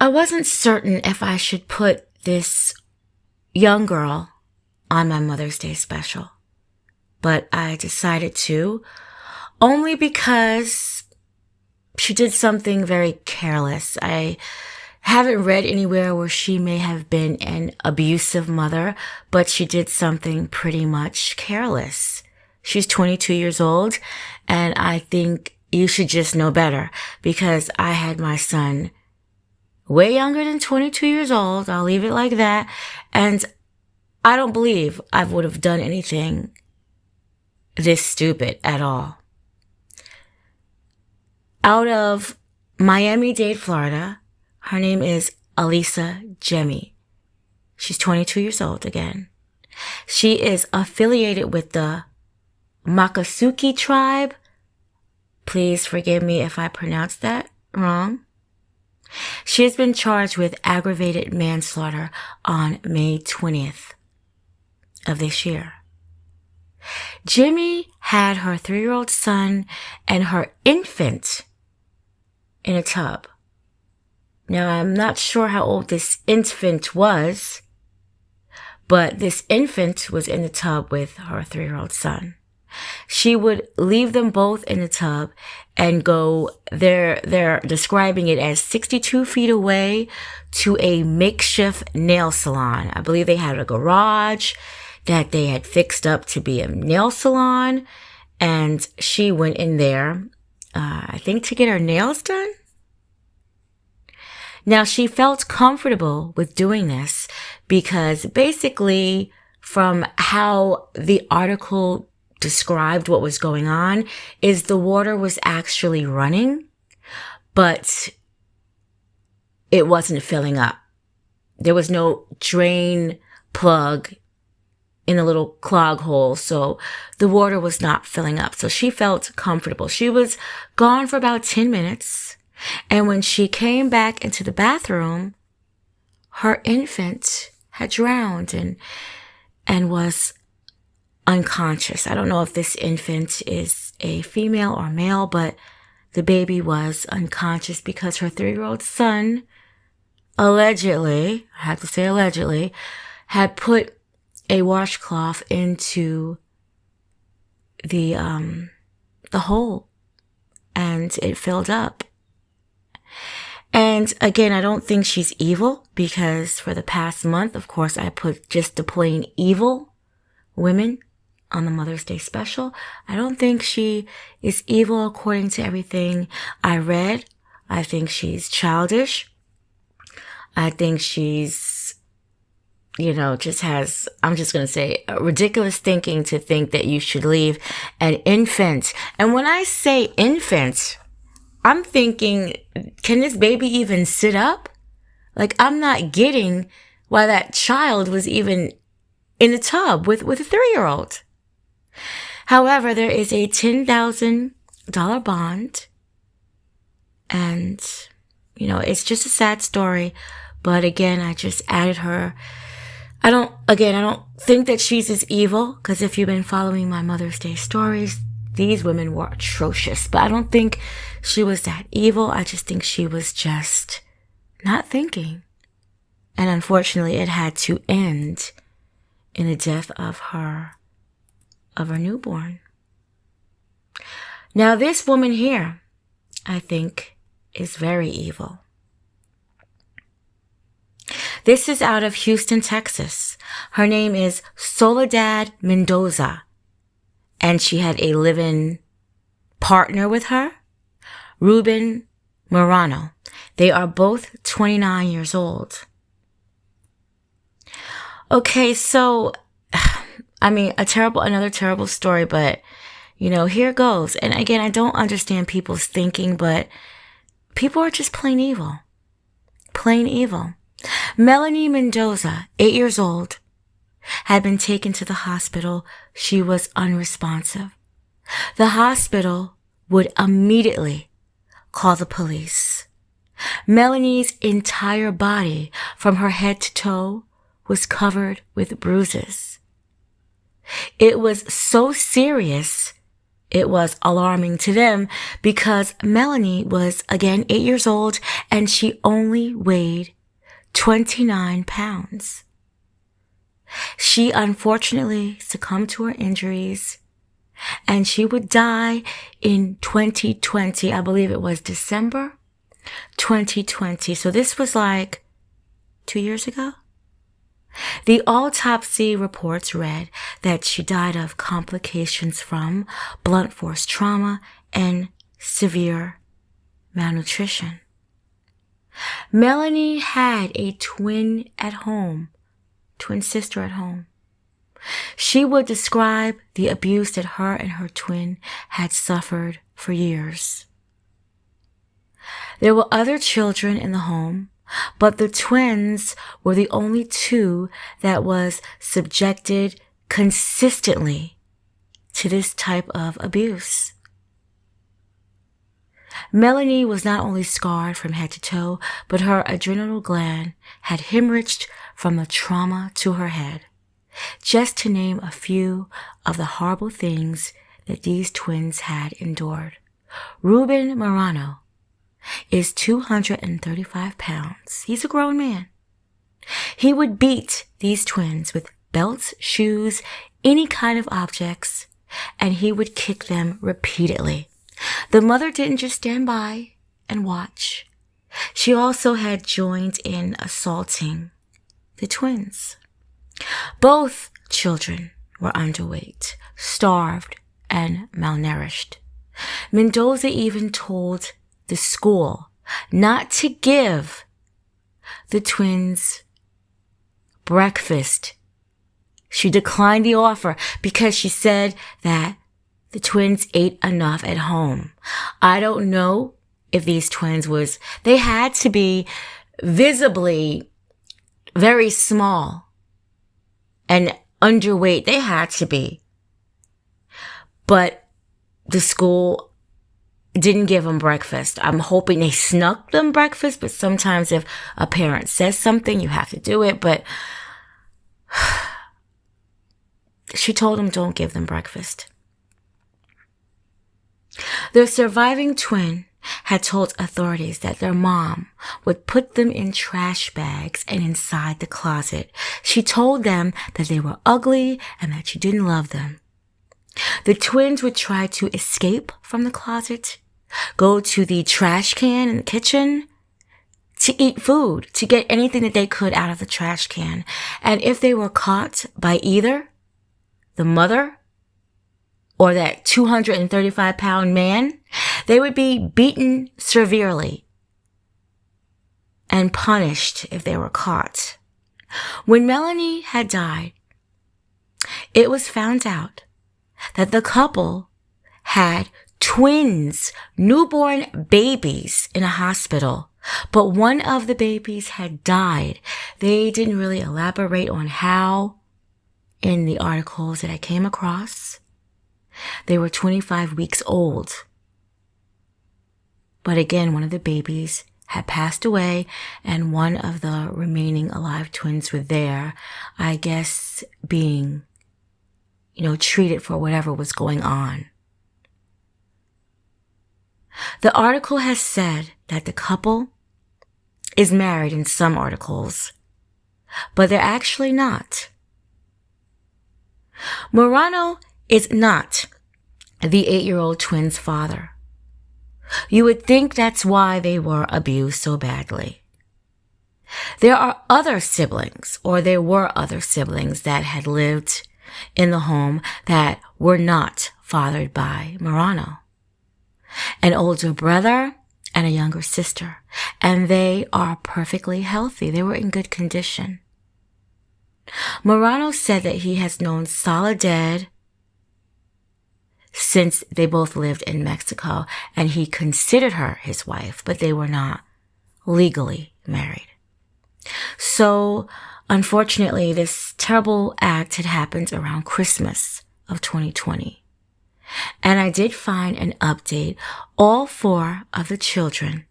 I wasn't certain if I should put this young girl on my Mother's Day special, but I decided to, only because she did something very careless. I haven't read anywhere where she may have been an abusive mother, but she did something pretty much careless. She's 22 years old, and I think you should just know better, because I had my son way younger than 22 years old. I'll leave it like that. And I don't believe I would have done anything this stupid at all. Out of Miami-Dade, Florida, her name is Alyssa Jimmie. She's 22 years old again. She is affiliated with the Makasuki tribe. Please forgive me if I pronounced that wrong. She has been charged with aggravated manslaughter on May 20th of this year. Jimmie had her 3-year-old son and her infant in a tub. Now, I'm not sure how old this infant was, but this infant was in the tub with her 3-year-old son. She would leave them both in the tub and go, they're describing it as 62 feet away to a makeshift nail salon. I believe they had a garage that they had fixed up to be a nail salon. And she went in there, I think to get her nails done. Now, she felt comfortable with doing this because basically from how the article described what was going on is the water was actually running, but it wasn't filling up. There was no drain plug in a little clog hole, so the water was not filling up. So she felt comfortable. She was gone for about 10 minutes, and when she came back into the bathroom, her infant had drowned and was unconscious. I don't know if this infant is a female or male, but the baby was unconscious because her 3-year-old son allegedly, I have to say allegedly, had put a washcloth into the hole and it filled up. And again, I don't think she's evil because for the past month, of course, I put just the plain evil women on the Mother's Day special. I don't think she is evil according to everything I read. I think she's childish. I think she's, just has, I'm just going to say, ridiculous thinking to think that you should leave an infant. And when I say infant, I'm thinking, can this baby even sit up? Like, I'm not getting why that child was even in the tub with a 3-year-old. However, there is a $10,000 bond. And, it's just a sad story. But again, I just added her. I don't think that she's as evil, because if you've been following my Mother's Day stories, these women were atrocious. But I don't think she was that evil. I just think she was just not thinking. And unfortunately, it had to end in the death of her newborn. Now, this woman here, I think, is very evil. This is out of Houston, Texas. Her name is Soledad Mendoza, and she had a live-in partner with her, RUBEN MORENO. They are both 29 years old. Okay, so, another terrible story, but, here goes. And again, I don't understand people's thinking, but people are just plain evil. Plain evil. Melanie Mendoza, 8 years old, had been taken to the hospital. She was unresponsive. The hospital would immediately call the police. Melanie's entire body, from her head to toe, was covered with bruises. It was so serious, it was alarming to them because Melanie was, again, 8 years old and she only weighed 29 pounds. She unfortunately succumbed to her injuries and she would die in 2020. I believe it was December 2020. So this was like 2 years ago. The autopsy reports read that she died of complications from blunt force trauma and severe malnutrition. Melanie had a twin sister at home. She would describe the abuse that her and her twin had suffered for years. There were other children in the home, but the twins were the only two that was subjected consistently to this type of abuse. Melanie was not only scarred from head to toe, but her adrenal gland had hemorrhaged from the trauma to her head, just to name a few of the horrible things that these twins had endured. RUBEN MORENO is 235 pounds. He's a grown man. He would beat these twins with belts, shoes, any kind of objects, and he would kick them repeatedly. The mother didn't just stand by and watch. She also had joined in assaulting the twins. Both children were underweight, starved, and malnourished. Mendoza even told the school not to give the twins breakfast. She declined the offer because she said that the twins ate enough at home. I don't know if these twins they had to be visibly very small and underweight. They had to be. But the school didn't give them breakfast. I'm hoping they snuck them breakfast, but sometimes if a parent says something, you have to do it. But she told them don't give them breakfast. The surviving twin had told authorities that their mom would put them in trash bags and inside the closet. She told them that they were ugly and that she didn't love them. The twins would try to escape from the closet, go to the trash can in the kitchen to eat food, to get anything that they could out of the trash can. And if they were caught by either the mother or that 235-pound man, they would be beaten severely and punished if they were caught. When Melanie had died, it was found out that the couple had twins, newborn babies in a hospital, but one of the babies had died. They didn't really elaborate on how in the articles that I came across. They were 25 weeks old. But again, one of the babies had passed away and one of the remaining alive twins were there, I guess being, treated for whatever was going on. The article has said that the couple is married in some articles, but they're actually not. Moreno is not the 8-year-old twins' father. You would think that's why they were abused so badly. There were other siblings that had lived in the home that were not fathered by Moreno. An older brother and a younger sister, and they are perfectly healthy. They were in good condition. Moreno said that he has known Soledad since they both lived in Mexico, and he considered her his wife, but they were not legally married. So, unfortunately, this terrible act had happened around Christmas of 2020. And I did find an update. All 4 of the children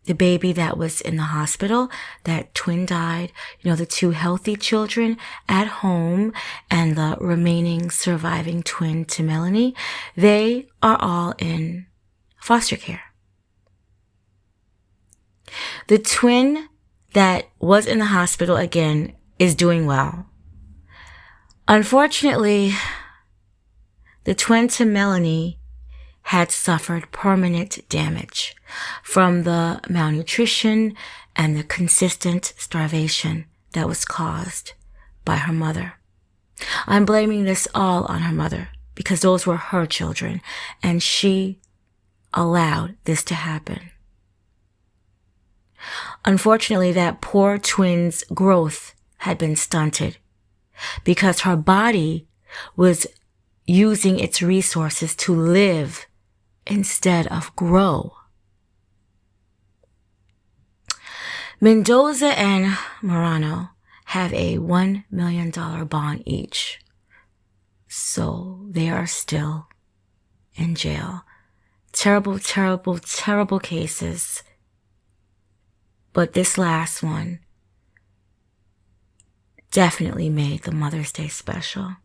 the baby that was in the hospital, that twin died, the two healthy children at home, and the remaining surviving twin to Melanie, they are all in foster care. The twin that was in the hospital, again, is doing well. Unfortunately, the twin to Melanie had suffered permanent damage from the malnutrition and the consistent starvation that was caused by her mother. I'm blaming this all on her mother because those were her children and she allowed this to happen. Unfortunately, that poor twin's growth had been stunted because her body was using its resources to live instead of grow. Mendoza and Moreno have a $1 million bond each. So they are still in jail. Terrible, terrible, terrible cases. But this last one definitely made the Mother's Day special.